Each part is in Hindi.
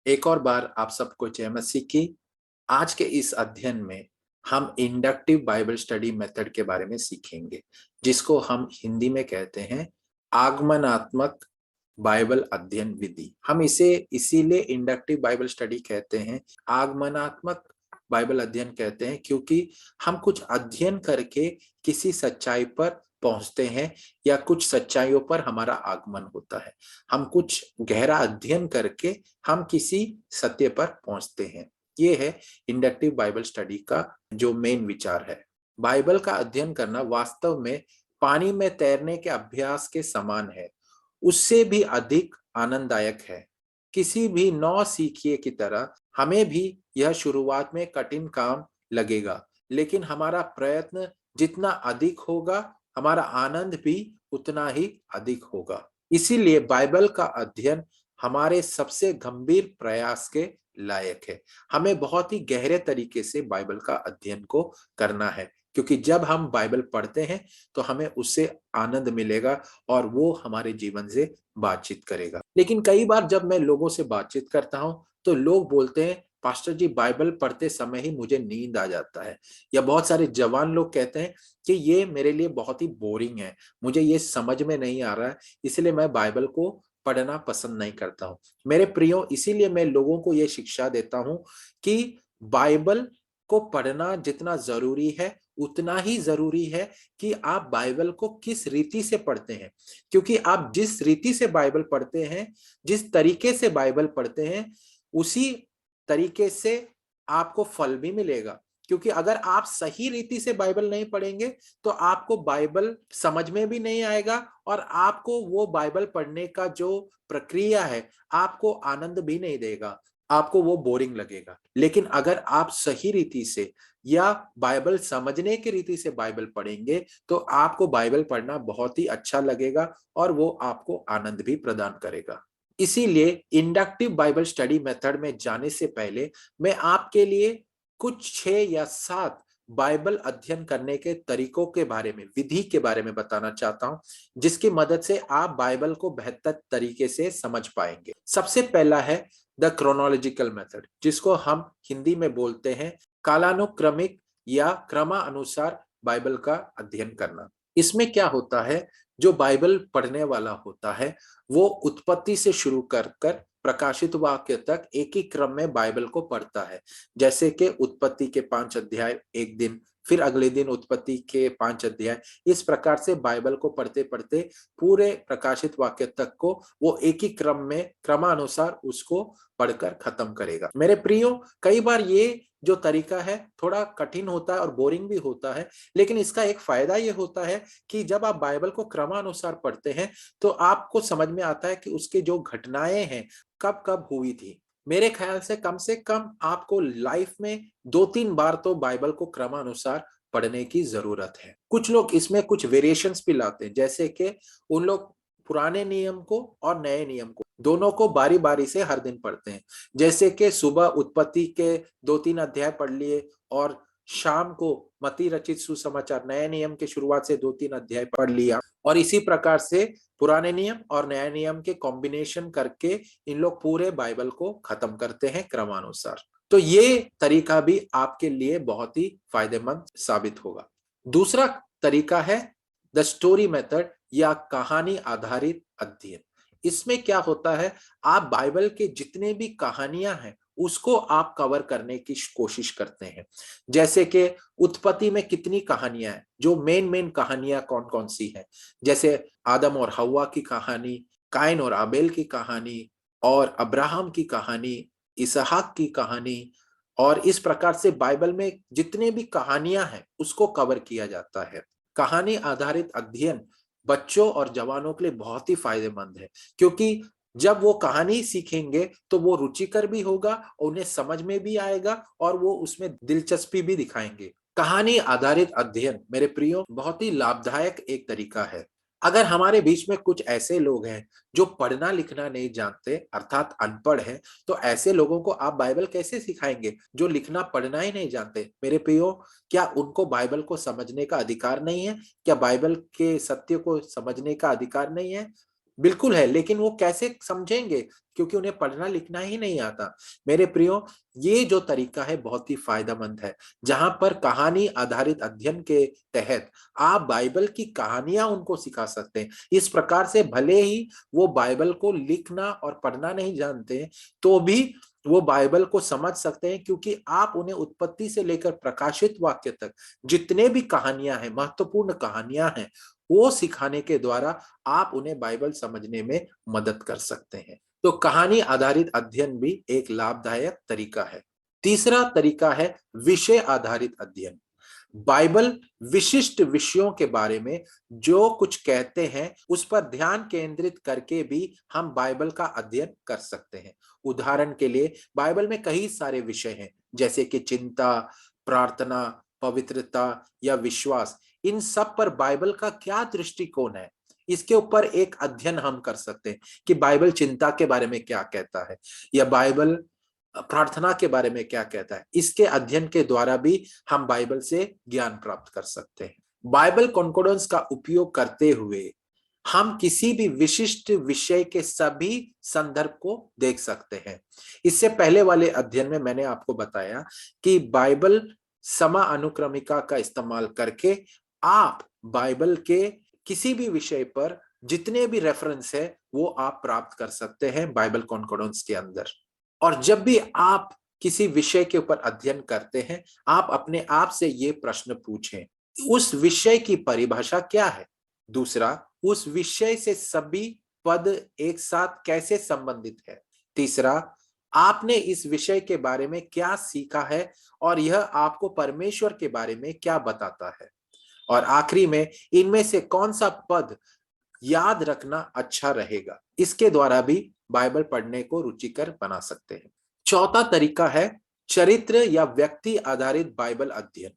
एक और बार आप सबको जय मसीह की। आज के इस अध्ययन में हम इंडक्टिव बाइबल स्टडी मेथड के बारे में सीखेंगे, जिसको हम हिंदी में कहते हैं आगमनात्मक बाइबल अध्ययन विधि। हम इसे इसीलिए इंडक्टिव बाइबल स्टडी कहते हैं, आगमनात्मक बाइबल अध्ययन कहते हैं, क्योंकि हम कुछ अध्ययन करके किसी सच्चाई पर पहुंचते हैं या कुछ सच्चाइयों पर हमारा आगमन होता है। हम कुछ गहरा अध्ययन करके हम किसी सत्य पर पहुंचते हैं। ये है इंडक्टिव बाइबल स्टडी का जो मेन विचार है। बाइबल का अध्ययन करना वास्तव में पानी में तैरने के अभ्यास के समान है, उससे भी अधिक आनंददायक है। किसी भी नौ सीखिए की तरह हमें भी यह शुरुआत में कठिन काम लगेगा, लेकिन हमारा प्रयत्न जितना अधिक होगा, हमारा आनंद भी उतना ही अधिक होगा। इसीलिए बाइबल का अध्ययन हमारे सबसे गंभीर प्रयास के लायक है। हमें बहुत ही गहरे तरीके से बाइबल का अध्ययन को करना है, क्योंकि जब हम बाइबल पढ़ते हैं तो हमें उससे आनंद मिलेगा और वो हमारे जीवन से बातचीत करेगा। लेकिन कई बार जब मैं लोगों से बातचीत करता हूं तो लोग बोलते हैं, पास्टर जी बाइबल पढ़ते समय ही मुझे नींद आ जाता है। या बहुत सारे जवान लोग कहते हैं कि ये मेरे लिए बहुत ही बोरिंग है, मुझे ये समझ में नहीं आ रहा है, इसलिए मैं बाइबल को पढ़ना पसंद नहीं करता हूं। मेरे प्रियो, इसीलिए मैं लोगों को ये शिक्षा देता हूं कि बाइबल को पढ़ना जितना जरूरी है उतना ही जरूरी है कि आप बाइबल को किस रीति से पढ़ते हैं। क्योंकि आप जिस रीति से बाइबल पढ़ते हैं, जिस तरीके से बाइबल पढ़ते हैं, उसी तरीके से आपको फल भी मिलेगा। क्योंकि अगर आप सही रीति से बाइबल नहीं पढ़ेंगे तो आपको बाइबल समझ में भी नहीं आएगा और आपको वो बाइबल पढ़ने का जो प्रक्रिया है आपको आनंद भी नहीं देगा, आपको वो बोरिंग लगेगा। लेकिन अगर आप सही रीति से या बाइबल समझने की रीति से बाइबल पढ़ेंगे तो आपको बाइबल पढ़ना बहुत ही अच्छा लगेगा और वो आपको आनंद भी प्रदान करेगा। इसीलिए इंडक्टिव बाइबल स्टडी मेथड में जाने से पहले मैं आपके लिए कुछ 6 या 7 बाइबल अध्ययन करने के तरीकों के बारे में, विधि के बारे में बताना चाहता हूं, जिसकी मदद से आप बाइबल को बेहतर तरीके से समझ पाएंगे। सबसे पहला है द क्रोनोलॉजिकल मेथड, जिसको हम हिंदी में बोलते हैं कालानुक्रमिक या क्रमानुसार बाइबल का अध्ययन करना। इसमें क्या होता है, जो बाइबल पढ़ने वाला होता है वो उत्पत्ति से शुरू कर कर प्रकाशित वाक्य तक एक ही क्रम में बाइबल को पढ़ता है। जैसे कि उत्पत्ति के 5 अध्याय एक दिन, फिर अगले दिन उत्पत्ति के 5 अध्याय, इस प्रकार से बाइबल को पढ़ते पढ़ते पूरे प्रकाशित वाक्य तक को वो एक ही क्रम में क्रमानुसार उसको पढ़कर खत्म करेगा। मेरे प्रियो, कई बार ये जो तरीका है थोड़ा कठिन होता है और बोरिंग भी होता है, लेकिन इसका एक फायदा ये होता है कि जब आप बाइबल को क्रमानुसार पढ़ते हैं तो आपको समझ में आता है कि उसकी जो घटनाएं हैं कब कब हुई थी। मेरे ख्याल से कम आपको लाइफ में 2-3 बार तो बाइबल को क्रमानुसार पढ़ने की जरूरत है। कुछ लोग इसमें कुछ वेरिएशंस भी लाते हैं, जैसे कि उन लोग पुराने नियम को और नए नियम को दोनों को बारी बारी से हर दिन पढ़ते हैं। जैसे कि सुबह उत्पत्ति के 2-3 अध्याय पढ़ लिए और शाम को मत्ती रचित सुसमाचार नए नियम के शुरुआत से 2-3 अध्याय पढ़ लिया, और इसी प्रकार से पुराने नियम और नए नियम के कॉम्बिनेशन करके इन लोग पूरे बाइबल को खत्म करते हैं क्रमानुसार। तो ये तरीका भी आपके लिए बहुत ही फायदेमंद साबित होगा। दूसरा तरीका है द स्टोरी मेथड या कहानी आधारित अध्ययन। इसमें क्या होता है, आप बाइबल के जितने भी कहानियां हैं उसको आप कवर करने की कोशिश करते हैं। जैसे कि उत्पत्ति में कितनी कहानियां हैं, जो मेन कहानियां कौन कौन सी हैं, जैसे आदम और हव्वा की कहानी, काइन और आबेल की कहानी, और अब्राहम की कहानी, इसहाक की कहानी, और इस प्रकार से बाइबल में जितने भी कहानियां हैं उसको कवर किया जाता है। कहानी आधारित अध्ययन बच्चों और जवानों के लिए बहुत ही फायदेमंद है, क्योंकि जब वो कहानी सीखेंगे तो वो रुचिकर भी होगा, उन्हें समझ में भी आएगा और वो उसमें दिलचस्पी भी दिखाएंगे। कहानी आधारित अध्ययन मेरे प्रियो बहुत ही लाभदायक एक तरीका है। अगर हमारे बीच में कुछ ऐसे लोग हैं जो पढ़ना लिखना नहीं जानते, अर्थात अनपढ़ हैं, तो ऐसे लोगों को आप बाइबल कैसे सिखाएंगे जो लिखना पढ़ना ही नहीं जानते? मेरे प्रियो, क्या उनको बाइबल को समझने का अधिकार नहीं है? क्या बाइबल के सत्य को समझने का अधिकार नहीं है? बिल्कुल है, लेकिन वो कैसे समझेंगे? क्योंकि उन्हें पढ़ना लिखना ही नहीं आता। मेरे प्रियो, ये जो तरीका है बहुत ही फायदेमंद है, जहां पर कहानी आधारित अध्ययन के तहत आप बाइबल की कहानियां उनको सिखा सकते हैं। इस प्रकार से भले ही वो बाइबल को लिखना और पढ़ना नहीं जानते, तो भी वो बाइबल को समझ सकते हैं, क्योंकि आप उन्हें उत्पत्ति से लेकर प्रकाशित वाक्य तक जितने भी कहानियां हैं, महत्वपूर्ण कहानियां हैं, वो सिखाने के द्वारा आप उन्हें बाइबल समझने में मदद कर सकते हैं। तो कहानी आधारित अध्ययन भी एक लाभदायक तरीका है। तीसरा तरीका है विषय आधारित अध्ययन। बाइबल विशिष्ट विषयों के बारे में जो कुछ कहते हैं, उस पर ध्यान केंद्रित करके भी हम बाइबल का अध्ययन कर सकते हैं। उदाहरण के लिए बाइबल में कई सारे विषय हैं, जैसे कि चिंता, प्रार्थना, पवित्रता या विश्वास। इन सब पर बाइबल का क्या दृष्टिकोण है, इसके ऊपर एक अध्ययन हम कर सकते हैं कि बाइबल चिंता के बारे में क्या कहता है, या बाइबल प्रार्थना के बारे में क्या कहता है। इसके अध्ययन के द्वारा भी हम बाइबल से ज्ञान प्राप्त कर सकते हैं। बाइबल कॉन्कोर्डेंस का उपयोग करते हुए हम किसी भी विशिष्ट विषय के सभी संदर्भ को देख सकते हैं। इससे पहले वाले अध्ययन में मैंने आपको बताया कि बाइबल समानुक्रमिका का इस्तेमाल करके आप बाइबल के किसी भी विषय पर जितने भी रेफरेंस है वो आप प्राप्त कर सकते हैं बाइबल कॉन्कोर्डेंस के अंदर। और जब भी आप किसी विषय के ऊपर अध्ययन करते हैं, आप अपने आप से ये प्रश्न पूछें, उस विषय की परिभाषा क्या है? दूसरा, उस विषय से सभी पद एक साथ कैसे संबंधित है? तीसरा, आपने इस विषय के बारे में क्या सीखा है और यह आपको परमेश्वर के बारे में क्या बताता है? और आखिरी में, इनमें से कौन सा पद याद रखना अच्छा रहेगा? इसके द्वारा भी बाइबल पढ़ने को रुचिकर बना सकते हैं। चौथा तरीका है चरित्र या व्यक्ति आधारित बाइबल अध्ययन,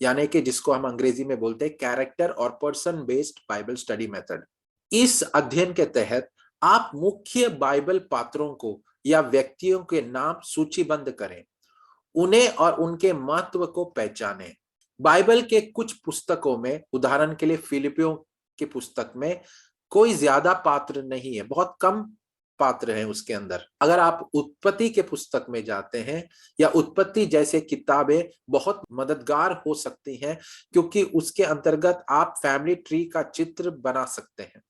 यानी कि जिसको हम अंग्रेजी में बोलते हैं कैरेक्टर और person based Bible study method. इस अध्ययन के तहत आप मुख्य बाइबल पात्रों को या व्यक्तियों के नाम सूचीबद्ध करें, उन्हें और उनके महत्व को पहचानें। बाइबल के कुछ पुस्तकों में, उदाहरण के लिए फिलिपियों की पुस्तक में कोई ज्यादा पात्र नहीं है, बहुत कम पात्र हैं उसके अंदर। अगर आप उत्पत्ति के पुस्तक में जाते हैं, या उत्पत्ति जैसे किताबें बहुत मददगार हो सकती हैं, क्योंकि उसके अंतर्गत आप फैमिली ट्री का चित्र बना सकते हैं।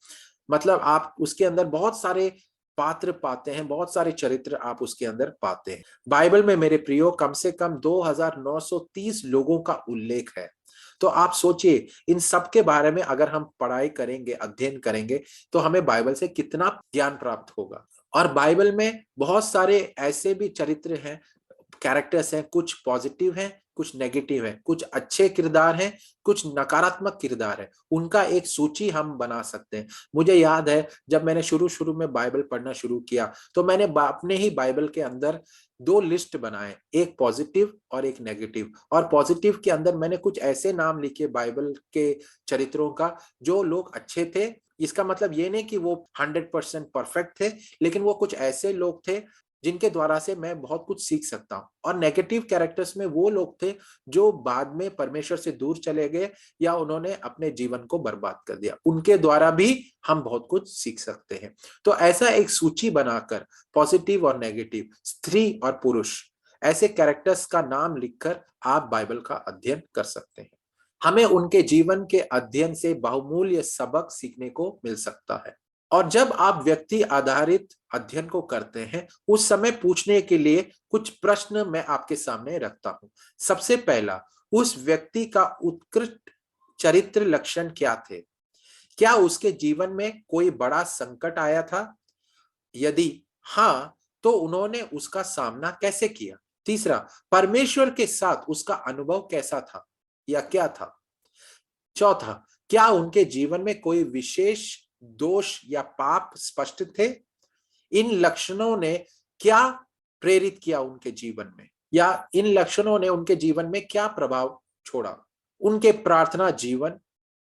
मतलब आप उसके अंदर बहुत सारे पात्र पाते हैं, बहुत सारे चरित्र आप उसके अंदर पाते हैं। बाइबल में मेरे प्रियो कम से कम 2930 लोगों का उल्लेख है। तो आप सोचिए, इन सब के बारे में अगर हम पढ़ाई करेंगे, अध्ययन करेंगे, तो हमें बाइबल से कितना ज्ञान प्राप्त होगा। और बाइबल में बहुत सारे ऐसे भी चरित्र हैं, कैरेक्टर्स हैं, कुछ पॉजिटिव हैं, कुछ नेगेटिव हैं, कुछ अच्छे किरदार हैं, कुछ नकारात्मक किरदार है। उनका एक सूची हम बना सकते हैं। मुझे याद है जब मैंने शुरू शुरू में बाइबल पढ़ना शुरू किया, तो मैंने अपने ही बाइबल के अंदर दो लिस्ट बनाए, एक पॉजिटिव और एक नेगेटिव। और पॉजिटिव के अंदर मैंने कुछ ऐसे नाम लिखे बाइबल के चरित्रों का जो लोग अच्छे थे। इसका मतलब ये नहीं कि वो 100% परफेक्ट थे, लेकिन वो कुछ ऐसे लोग थे जिनके द्वारा से मैं बहुत कुछ सीख सकता हूँ। और नेगेटिव कैरेक्टर्स में वो लोग थे जो बाद में परमेश्वर से दूर चले गए, या उन्होंने अपने जीवन को बर्बाद कर दिया। उनके द्वारा भी हम बहुत कुछ सीख सकते हैं। तो ऐसा एक सूची बनाकर पॉजिटिव और नेगेटिव, स्त्री और पुरुष, ऐसे कैरेक्टर्स का नाम लिखकर आप बाइबल का अध्ययन कर सकते हैं। हमें उनके जीवन के अध्ययन से बहुमूल्य सबक सीखने को मिल सकता है। और जब आप व्यक्ति आधारित अध्ययन को करते हैं, उस समय पूछने के लिए कुछ प्रश्न मैं आपके सामने रखता हूं। सबसे पहला, उस व्यक्ति का उत्कृष्ट चरित्र लक्षण क्या थे? क्या उसके जीवन में कोई बड़ा संकट आया था? यदि हाँ, तो उन्होंने उसका सामना कैसे किया? तीसरा, परमेश्वर के साथ उसका अनुभव कैसा था या क्या था? चौथा, क्या उनके जीवन में कोई विशेष दोष या पाप स्पष्ट थे? इन लक्षणों ने क्या प्रेरित किया उनके जीवन में, या इन लक्षणों ने उनके जीवन में क्या प्रभाव छोड़ा? उनके प्रार्थना जीवन,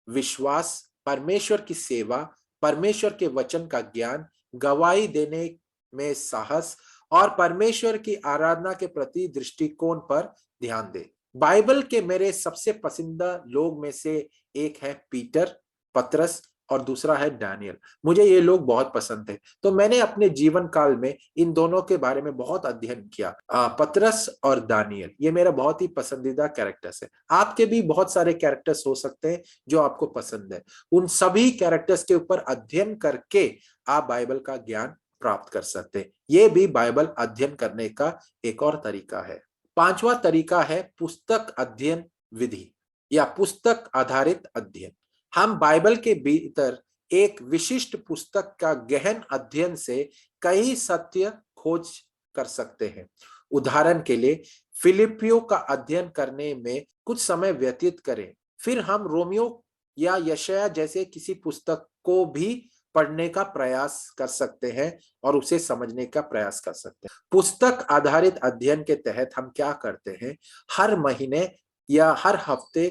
विश्वास, परमेश्वर की सेवा, परमेश्वर के वचन का ज्ञान, गवाही देने में साहस और परमेश्वर की आराधना के प्रति दृष्टिकोण पर ध्यान दें। बाइबल के मेरे सबसे पसंदीदा लोग में से एक है पीटर, पतरस और दूसरा है डैनियल। मुझे ये लोग बहुत पसंद थे, तो मैंने अपने जीवन काल में इन दोनों के बारे में बहुत अध्ययन किया। पतरस और दानियल ये मेरा बहुत ही पसंदीदा कैरेक्टर्स है। आपके भी बहुत सारे कैरेक्टर्स हो सकते हैं जो आपको पसंद है। उन सभी कैरेक्टर्स के ऊपर अध्ययन करके आप बाइबल का ज्ञान प्राप्त कर सकते हैं। ये भी बाइबल अध्ययन करने का एक और तरीका है। पांचवा तरीका है पुस्तक अध्ययन विधि या पुस्तक आधारित अध्ययन। हम बाइबल के भीतर एक विशिष्ट पुस्तक का गहन अध्ययन से कई सत्य खोज कर सकते हैं। उदाहरण के लिए फिलिपियो का अध्ययन करने में कुछ समय व्यतीत करें, फिर हम रोमियो या यशायाह जैसे किसी पुस्तक को भी पढ़ने का प्रयास कर सकते हैं और उसे समझने का प्रयास कर सकते हैं। पुस्तक आधारित अध्ययन के तहत हम क्या करते हैं, हर महीने या हर हफ्ते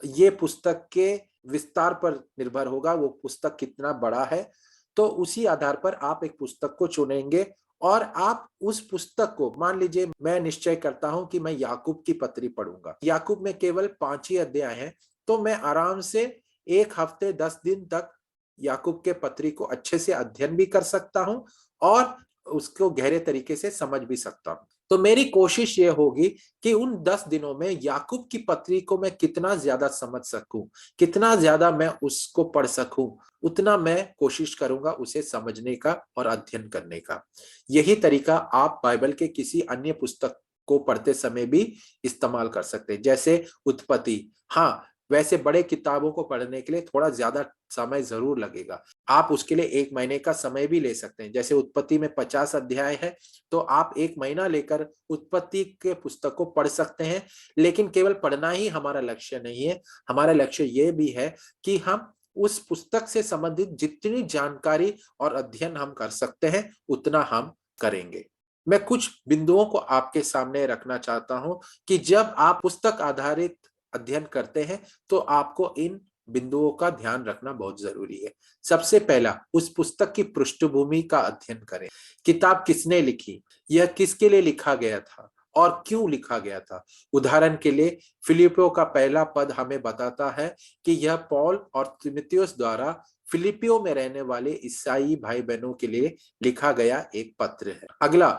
ये पुस्तक के विस्तार पर निर्भर होगा, वो पुस्तक कितना बड़ा है, तो उसी आधार पर आप एक पुस्तक को चुनेंगे और आप उस पुस्तक को, मान लीजिए मैं निश्चय करता हूं कि मैं याकूब की पत्री पढ़ूंगा। याकूब में केवल 5 ही अध्याय हैं, तो मैं आराम से 1 हफ्ते 10 दिन तक याकूब के पत्री को अच्छे से अध्ययन भी कर सकता हूं और उसको गहरे तरीके से समझ भी सकता हूं। तो मेरी कोशिश ये होगी कि उन 10 दिनों में याकूब की पत्री को मैं कितना ज्यादा समझ सकूं, कितना ज्यादा मैं उसको पढ़ सकूं, उतना मैं कोशिश करूंगा उसे समझने का और अध्ययन करने का। यही तरीका आप बाइबल के किसी अन्य पुस्तक को पढ़ते समय भी इस्तेमाल कर सकते हैं, जैसे उत्पत्ति। हाँ, वैसे बड़े किताबों को पढ़ने के लिए थोड़ा ज्यादा समय जरूर लगेगा। आप उसके लिए 1 महीने का समय भी ले सकते हैं। जैसे उत्पत्ति में 50 अध्याय है, तो आप 1 महीना लेकर उत्पत्ति के पुस्तक को पढ़ सकते हैं। लेकिन केवल पढ़ना ही हमारा लक्ष्य नहीं है, हमारा लक्ष्य ये भी है कि हम उस पुस्तक से संबंधित जितनी जानकारी और अध्ययन हम कर सकते हैं उतना हम करेंगे। मैं कुछ बिंदुओं को आपके सामने रखना चाहता हूं कि जब आप पुस्तक आधारित अध्ययन करते हैं तो आपको इन बिंदुओं का ध्यान रखना बहुत जरूरी है। सबसे पहला, उस पुस्तक की पृष्ठभूमि का अध्ययन करें। किताब किसने लिखी, यह किसके लिए लिखा गया था और क्यों लिखा गया था। उदाहरण के लिए फिलिपियो का पहला पद हमें बताता है कि यह पौल और तीमुथियुस द्वारा फिलिपियो में रहने वाले ईसाई भाई बहनों के लिए लिखा गया एक पत्र है। अगला,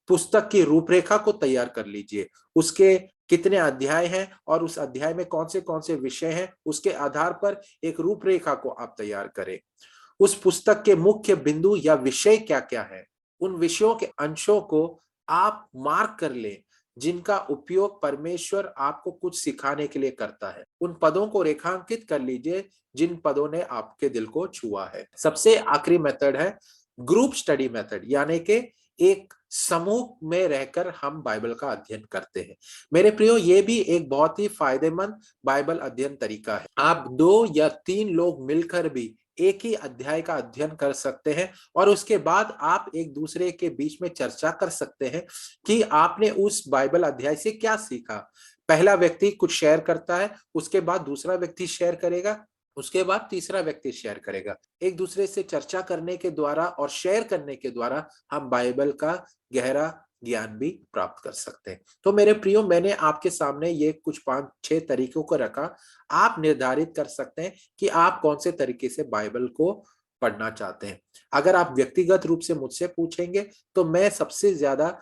पुस्तक की रूपरेखा को तैयार कर लीजिए। उसके कितने अध्याय हैं और उस अध्याय में कौन से विषय हैं, उसके आधार पर एक रूपरेखा को आप तैयार करें। उस पुस्तक के मुख्य बिंदु या विषय क्या क्या है, उन विषयों के अंशों को आप मार्क कर लें जिनका उपयोग परमेश्वर आपको कुछ सिखाने के लिए करता है। उन पदों को रेखांकित कर लीजिए जिन पदों ने आपके दिल को छुआ है। सबसे आखिरी मेथड है ग्रुप स्टडी मेथड, यानी कि एक समूह में रहकर हम बाइबल का अध्ययन करते हैं। मेरे प्रियो, ये भी एक बहुत ही फायदेमंद बाइबल अध्ययन तरीका है। आप 2 या 3 लोग मिलकर भी एक ही अध्याय का अध्ययन कर सकते हैं और उसके बाद आप एक दूसरे के बीच में चर्चा कर सकते हैं कि आपने उस बाइबल अध्याय से क्या सीखा। पहला व्यक्ति कुछ शेयर करता है, उसके बाद दूसरा व्यक्ति शेयर करेगा, उसके बाद तीसरा व्यक्ति शेयर करेगा। एक दूसरे से चर्चा करने के द्वारा और शेयर करने के द्वारा हम बाइबल का गहरा ज्ञान भी प्राप्त कर सकते हैं। तो मेरे प्रियो, मैंने आपके सामने ये कुछ 5-6 तरीकों को रखा। आप निर्धारित कर सकते हैं कि आप कौन से तरीके से बाइबल को पढ़ना चाहते हैं। अगर आप व्यक्तिगत रूप से मुझसे पूछेंगे तो मैं सबसे ज्यादा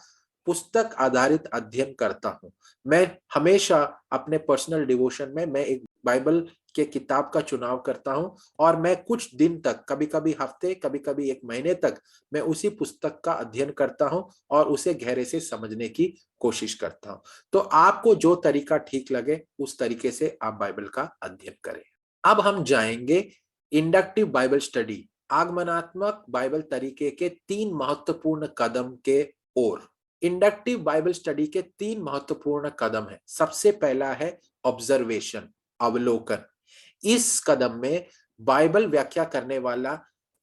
पुस्तक आधारित अध्ययन करता हूं। मैं हमेशा अपने पर्सनल डिवोशन में मैं एक बाइबल के किताब का चुनाव करता हूं और मैं कुछ दिन तक, कभी कभी हफ्ते, कभी कभी 1 महीने तक मैं उसी पुस्तक का अध्ययन करता हूं और उसे गहरे से समझने की कोशिश करता हूं। तो आपको जो तरीका ठीक लगे उस तरीके से आप बाइबल का अध्ययन करें। अब हम जाएंगे इंडक्टिव बाइबल स्टडी, आगमनात्मक बाइबल तरीके के 3 महत्वपूर्ण कदम के ओर। इंडक्टिव बाइबल स्टडी के 3 महत्वपूर्ण कदम है। सबसे पहला है ऑब्जर्वेशन, अवलोकन। इस कदम में बाइबल व्याख्या करने वाला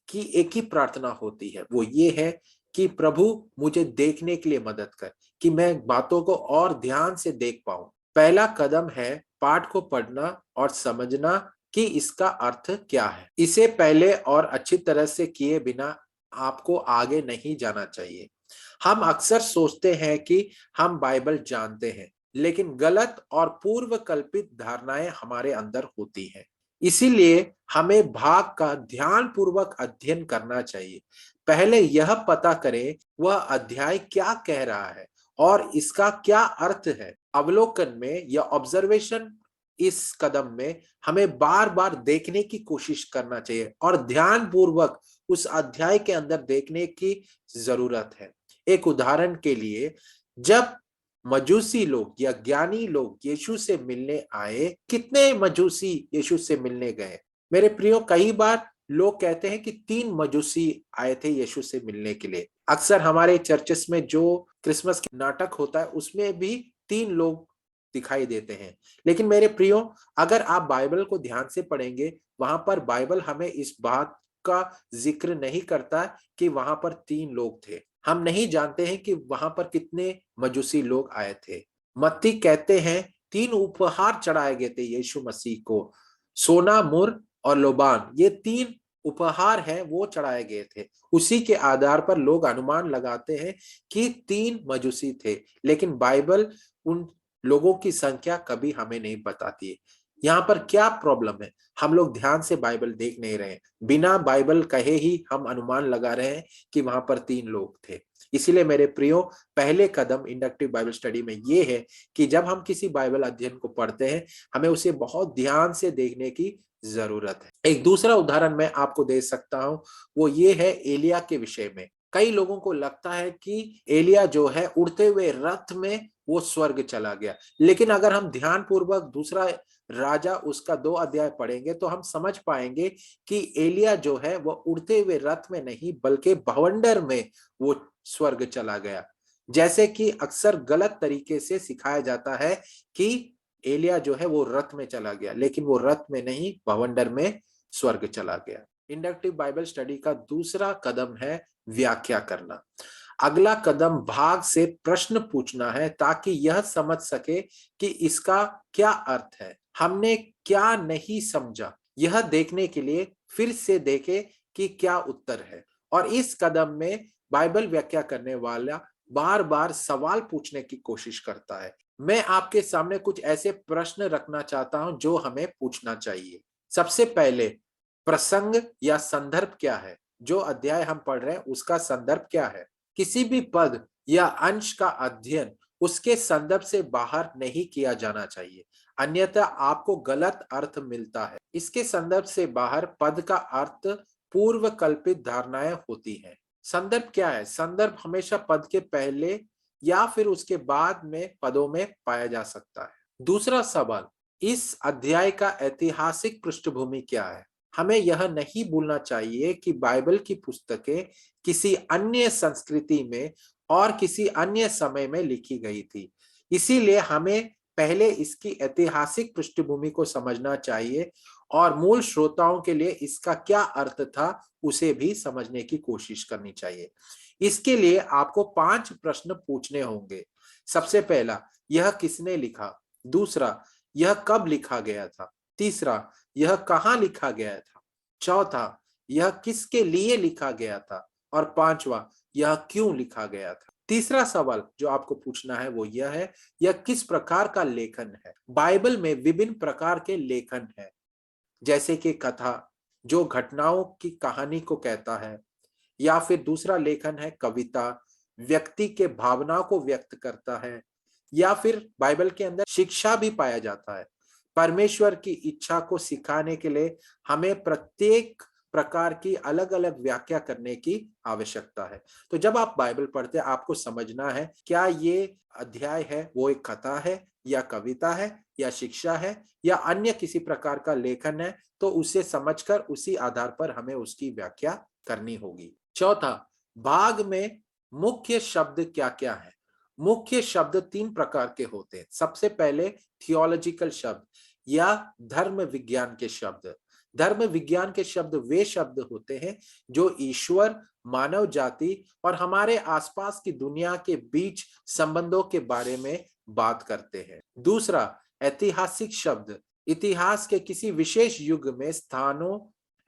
की एक ही प्रार्थना होती है, वो ये है कि प्रभु मुझे देखने के लिए मदद कर, कि मैं बातों को और ध्यान से देख पाऊं। पहला कदम है पाठ को पढ़ना और समझना कि इसका अर्थ क्या है। इसे पहले और अच्छी तरह से किए बिना आपको आगे नहीं जाना चाहिए। हम अक्सर सोचते हैं कि हम बाइबल जानते हैं, लेकिन गलत और पूर्व कल्पित धारणाएं हमारे अंदर होती हैं। इसीलिए हमें भाग का ध्यानपूर्वक अध्ययन करना चाहिए। पहले यह पता करें वह अध्याय क्या कह रहा है और इसका क्या अर्थ है। अवलोकन में या ऑब्जर्वेशन इस कदम में हमें बार-बार देखने की कोशिश करना चाहिए और ध्यानपूर्वक उस अध्याय के अंदर देखने की जरूरत है। एक उदाहरण के लिए, जब मजूसी लोग या ज्ञानी लोग यीशु से मिलने आए, कितने मजूसी यीशु से मिलने गए? मेरे प्रियो, कई बार लोग कहते हैं कि 3 मजूसी आए थे यीशु से मिलने के लिए। अक्सर हमारे चर्चेस में जो क्रिसमस नाटक होता है उसमें भी 3 लोग दिखाई देते हैं। लेकिन मेरे प्रियो, अगर आप बाइबल को ध्यान से पढ़ेंगे, वहां पर बाइबल हमें इस बात का जिक्र नहीं करता कि वहां पर 3 लोग थे। हम नहीं जानते हैं कि वहां पर कितने मजूसी लोग आए थे। मत्ती कहते हैं 3 उपहार चढ़ाए गए थे यीशु मसीह को। सोना, मुर और लोबान, ये 3 उपहार हैं वो चढ़ाए गए थे। उसी के आधार पर लोग अनुमान लगाते हैं कि 3 मजूसी थे, लेकिन बाइबल उन लोगों की संख्या कभी हमें नहीं बताती है। यहाँ पर क्या प्रॉब्लम है? हम लोग ध्यान से बाइबल देख नहीं रहे हैं। बिना बाइबल कहे ही हम अनुमान लगा रहे हैं कि वहां पर 3 लोग थे। इसीलिए मेरे प्रियो, पहले कदम इंडक्टिव बाइबल स्टडी में ये है कि जब हम किसी बाइबल अध्ययन को पढ़ते हैं, हमें उसे बहुत ध्यान से देखने की जरूरत है। एक दूसरा उदाहरण मैं आपको दे सकता हूं, वो ये है एलिया के विषय में। कई लोगों को लगता है कि एलिया जो है उड़ते हुए रथ में वो स्वर्ग चला गया, लेकिन अगर हम ध्यान पूर्वक दूसरा राजा उसका 2 अध्याय पढ़ेंगे तो हम समझ पाएंगे कि एलिया जो है वो उड़ते हुए रथ में नहीं बल्कि भवंडर में वो स्वर्ग चला गया। जैसे कि अक्सर गलत तरीके से सिखाया जाता है कि एलिया जो है वो रथ में चला गया, लेकिन वो रथ में नहीं, भवंडर में स्वर्ग चला गया। इंडक्टिव बाइबल स्टडी का दूसरा कदम है व्याख्या करना। अगला कदम भाग से प्रश्न पूछना है ताकि यह समझ सके कि इसका क्या अर्थ है, हमने क्या नहीं समझा। यह देखने के लिए फिर से देखे कि क्या उत्तर है। और इस कदम में बाइबल व्याख्या करने वाला बार बार सवाल पूछने की कोशिश करता है। मैं आपके सामने कुछ ऐसे प्रश्न रखना चाहता हूं जो हमें पूछना चाहिए। सबसे पहले, प्रसंग या संदर्भ क्या है? जो अध्याय हम पढ़ रहे हैं उसका संदर्भ क्या है? किसी भी पद या अंश का अध्ययन उसके संदर्भ से बाहर नहीं किया जाना चाहिए, अन्यथा आपको गलत अर्थ मिलता है। इसके संदर्भ से बाहर पद का अर्थ पूर्व कल्पित धारणाएं होती हैं। संदर्भ क्या है? संदर्भ हमेशा पद के पहले या फिर उसके बाद में पदों में पाया जा सकता है। दूसरा सवाल, इस अध्याय का ऐतिहासिक पृष्ठभूमि क्या है? हमें यह नहीं भूलना चाहिए कि बाइबल की पुस्तकें किसी अन्य संस्कृति में और किसी अन्य समय में लिखी गई थी। इसीलिए हमें पहले इसकी ऐतिहासिक पृष्ठभूमि को समझना चाहिए और मूल श्रोताओं के लिए इसका क्या अर्थ था उसे भी समझने की कोशिश करनी चाहिए। इसके लिए आपको 5 प्रश्न पूछने होंगे। सबसे पहला, यह किसने लिखा? दूसरा, यह कब लिखा गया था? तीसरा, यह कहाँ लिखा गया था? चौथा, यह किसके लिए लिखा गया था? और पांचवा, यह क्यों लिखा गया था? तीसरा सवाल जो आपको पूछना है वो यह है, यह किस प्रकार का लेखन है? बाइबल में विभिन्न प्रकार के लेखन है, जैसे कि कथा जो घटनाओं की कहानी को कहता है, या फिर दूसरा लेखन है कविता, व्यक्ति के भावनाओं को व्यक्त करता है, या फिर बाइबल के अंदर शिक्षा भी पाया जाता है। परमेश्वर की इच्छा को सिखाने के लिए हमें प्रत्येक प्रकार की अलग अलग व्याख्या करने की आवश्यकता है। तो जब आप बाइबल पढ़ते हैं आपको समझना है क्या ये अध्याय है वो एक कथा है या कविता है या शिक्षा है या अन्य किसी प्रकार का लेखन है, तो उसे समझकर उसी आधार पर हमें उसकी व्याख्या करनी होगी। चौथा, भाग में मुख्य शब्द क्या क्या है? मुख्य शब्द 3 प्रकार के होते हैं। सबसे पहले थियोलॉजिकल शब्द या धर्म विज्ञान के शब्द। धर्म विज्ञान के शब्द वे शब्द होते हैं जो ईश्वर, मानव जाति और हमारे आसपास की दुनिया के बीच संबंधों के बारे में बात करते हैं। दूसरा, ऐतिहासिक शब्द, इतिहास के किसी विशेष युग में स्थानों,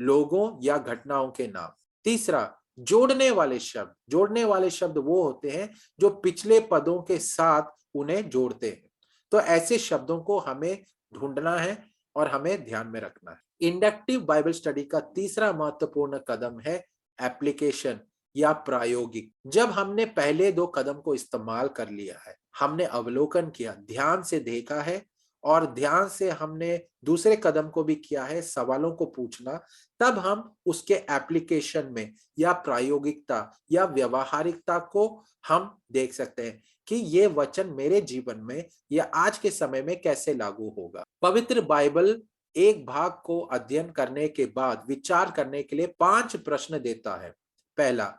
लोगों या घटनाओं के नाम। तीसरा, जोड़ने वाले शब्द। जोड़ने वाले शब्द वो होते हैं जो पिछले पदों के साथ उन्हें जोड़ते हैं। तो ऐसे शब्दों को हमें ढूंढना है और हमें ध्यान में रखना है। इंडक्टिव बाइबल स्टडी का तीसरा महत्वपूर्ण कदम है एप्लीकेशन या प्रायोगिक। जब हमने पहले दो कदम को इस्तेमाल कर लिया है, हमने अवलोकन किया, ध्यान से देखा है और ध्यान से हमने दूसरे कदम को भी किया है, सवालों को पूछना, तब हम उसके एप्लीकेशन में या प्रायोगिकता या व्यवहारिकता को हम देख सकते हैं कि ये वचन मेरे जीवन में या आज के समय में कैसे लागू होगा। पवित्र बाइबल एक भाग को अध्ययन करने के बाद विचार करने के लिए 5 प्रश्न देता है। पहला,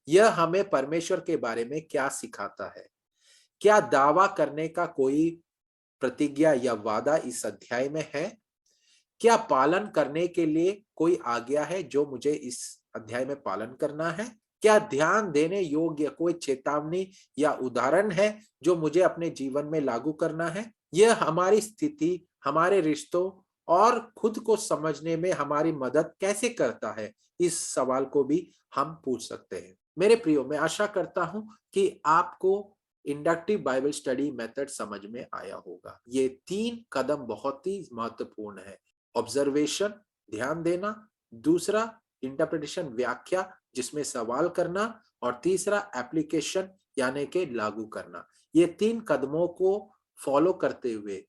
यह हमें परमेश्वर के बारे में क्या सिखाता है? क्या दावा करने का कोई प्रतिज्ञा या वादा इस अध्याय में है? क्या पालन करने के लिए कोई आज्ञा है जो मुझे इस अध्याय में पालन करना है? क्या ध्यान देने योग्य कोई चेतावनी या उदाहरण है जो मुझे अपने जीवन में लागू करना है? यह हमारी स्थिति, हमारे रिश्तों और खुद को समझने में हमारी मदद कैसे करता है? इस सवाल को भी हम पूछ सकते हैं। मेरे प्रियो, मैं आशा करता हूं कि आपको इंडक्टिव बाइबल स्टडी मेथड समझ में आया होगा। ये 3 कदम बहुत ही महत्वपूर्ण है। ऑब्जर्वेशन, ध्यान देना, दूसरा इंटरप्रिटेशन, व्याख्या जिसमें सवाल करना, और तीसरा एप्लीकेशन यानी कि लागू करना। ये 3 कदमों को फॉलो करते हुए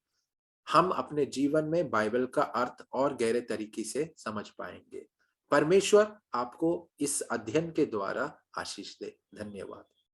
हम अपने जीवन में बाइबल का अर्थ और गहरे तरीके से समझ पाएंगे। परमेश्वर आपको इस अध्ययन के द्वारा आशीष दे। धन्यवाद।